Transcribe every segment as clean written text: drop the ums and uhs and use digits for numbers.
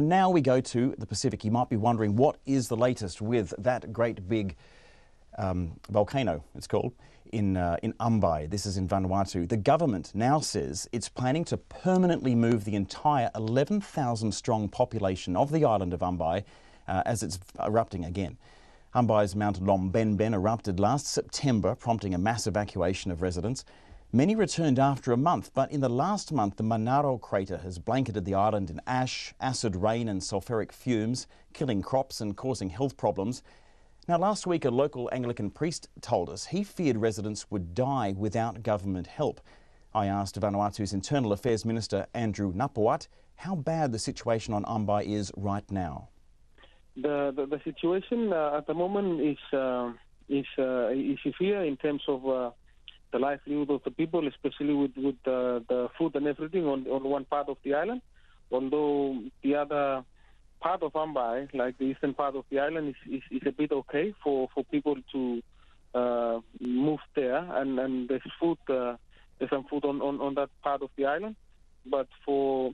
Now we go to the Pacific. You might be wondering, what is the latest with that great big volcano, it's called, in Ambae. This is in Vanuatu. The government now says it's planning to permanently move the entire 11,000 strong population of the island of Ambae as it's erupting again. Ambae's Mount Lombenben erupted last September, prompting a mass evacuation of residents. Many returned after a month, but in the last month, the Manaro crater has blanketed the island in ash, acid rain and sulphuric fumes, killing crops and causing health problems. Now, last week, a local Anglican priest told us he feared residents would die without government help. I asked Vanuatu's Internal Affairs Minister, Andrew Napuat, how bad the situation on Ambae is right now. The situation at the moment is severe in terms of the livelihood of the people, especially with the food and everything on one part of the island. Although the other part of Ambae, like the eastern part of the island, is a bit okay for people to move there, and there's food, there's some food on that part of the island. But for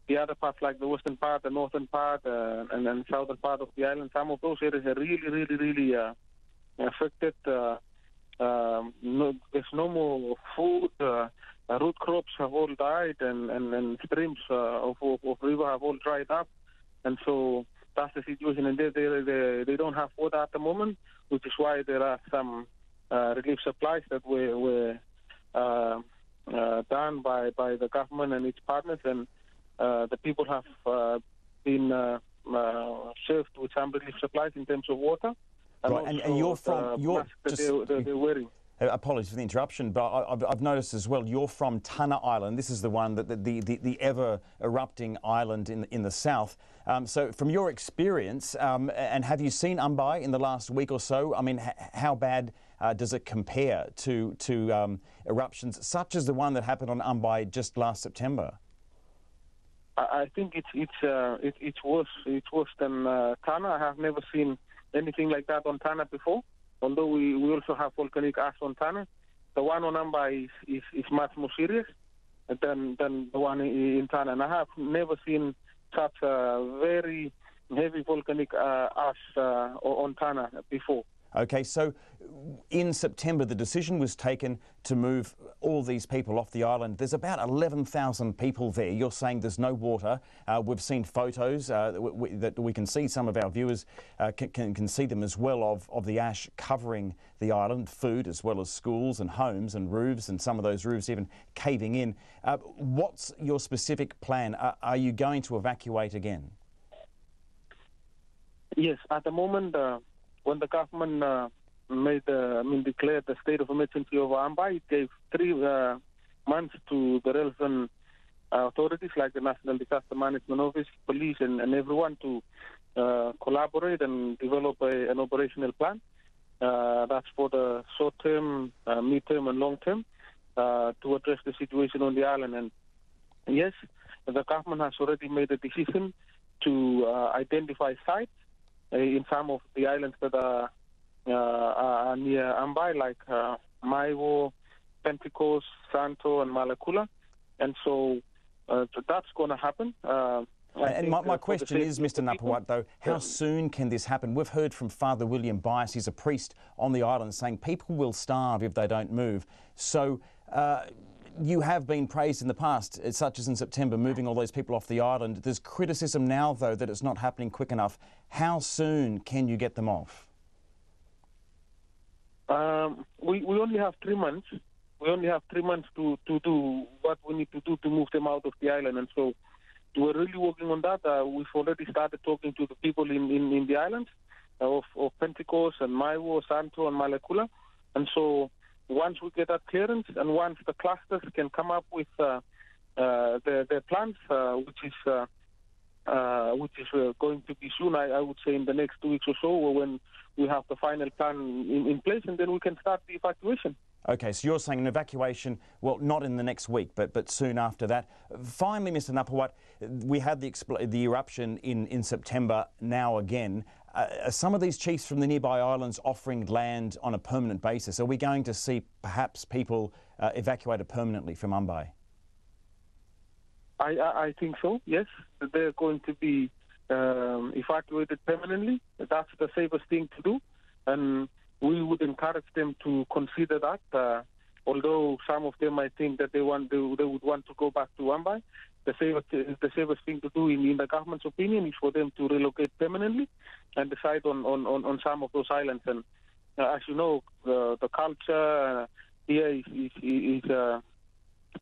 the other parts, like the western part, the northern part, and then southern part of the island, some of those areas are really affected. There's no more food. Root crops have all died, and streams of river have all dried up, and so that's the situation. And they don't have water at the moment, which is why there are some relief supplies that were done by the government and its partners, and the people have been served with some relief supplies in terms of water. Right, and you're from... they're wearing. Apologies for the interruption, but I've noticed as well, you're from Tana Island. This is the one, that the ever-erupting island in the south. So from your experience, and have you seen Ambae in the last week or so? I mean, how bad does it compare to eruptions such as the one that happened on Ambae just last September? I think it's worse. It's worse than Tana. I have never seen anything like that on Tana before. Although we also have volcanic ash on Tana, the one on Ambae is much more serious than the one in Tana. And I have never seen such a very heavy volcanic ash on Tana before. Okay, so in September, the decision was taken to move all these people off the island. There's about 11,000 people there. You're saying there's no water. We've seen photos that we can see. Some of our viewers can see them as well of the ash covering the island, food as well as schools and homes and roofs, and some of those roofs even caving in. What's your specific plan? Are you going to evacuate again? Yes, at the moment, when the government declared the state of emergency over Ambae, it gave 3 months to the relevant authorities like the National Disaster Management Office, police, and everyone to collaborate and develop an operational plan. That's for the short term, mid-term, and long term to address the situation on the island. And yes, the government has already made a decision to identify sites in some of the islands that are near Ambae, like Maiwo, Pentecost, Santo, and Malakula. And so that's going to happen. And my question is, Mr. Napuat, though, how soon can this happen? We've heard from Father William Bias, he's a priest on the island, saying people will starve if they don't move. So you have been praised in the past, such as in September, moving all those people off the island. There's criticism now, though, that it's not happening quick enough. How soon can you get them off? We only have 3 months. We only have 3 months to do what we need to do to move them out of the island. And so we're really working on that. We've already started talking to the people in the islands of Pentecost and Maiwo, Santo, and Malakula. And so once we get that clearance, and once the clusters can come up with their plans, which is going to be soon, I would say in the next 2 weeks or so, when we have the final plan in place, and then we can start the evacuation. Okay, so you're saying an evacuation, well, not in the next week, but soon after that. Finally, Mr. Napuat, we had the eruption in September, now again. Are some of these chiefs from the nearby islands offering land on a permanent basis? Are we going to see perhaps people evacuated permanently from Ambae? I think so, yes. They're going to be evacuated permanently. That's the safest thing to do, and we would encourage them to consider that. Although some of them might think that they would want to go back to Ambae, the safest thing to do, in the government's opinion, is for them to relocate permanently and decide on some of those islands. And as you know, the culture here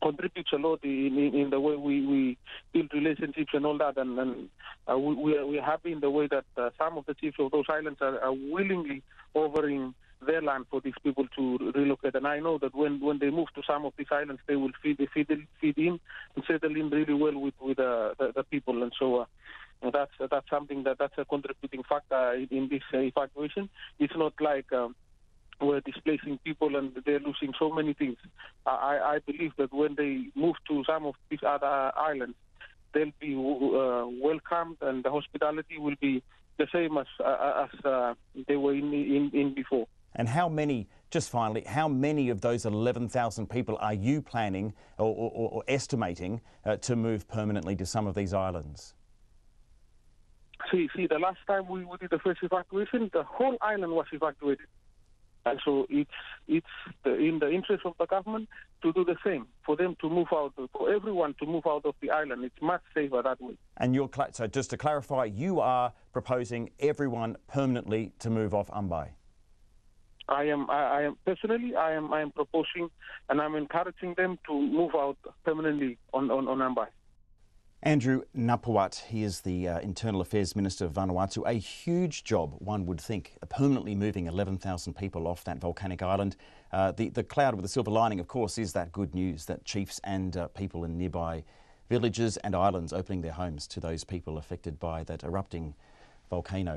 contributes a lot in the way we build relationships and all that. And we are happy in the way that some of the chiefs of those islands are willingly offering their land for these people to relocate. And I know that when they move to some of these islands, they will feed in and settle in really well with the people. And so that's something that's a contributing factor in this evacuation. It's not like we're displacing people and they're losing so many things. I believe that when they move to some of these other islands, they'll be welcomed, and the hospitality will be the same as they were in before. And how many, just finally, how many of those 11,000 people are you planning or estimating to move permanently to some of these islands? See, the last time we did the first evacuation, the whole island was evacuated. And so it's in the interest of the government to do the same, for them to move out, for everyone to move out of the island. It's much safer that way. And so just to clarify, you are proposing everyone permanently to move off Ambae? I am personally proposing, and I'm encouraging them to move out permanently on Ambae. Andrew Napuat, he is the Internal Affairs Minister of Vanuatu. A huge job, one would think, permanently moving 11,000 people off that volcanic island. The cloud with the silver lining, of course, is that good news that chiefs and people in nearby villages and islands opening their homes to those people affected by that erupting volcano.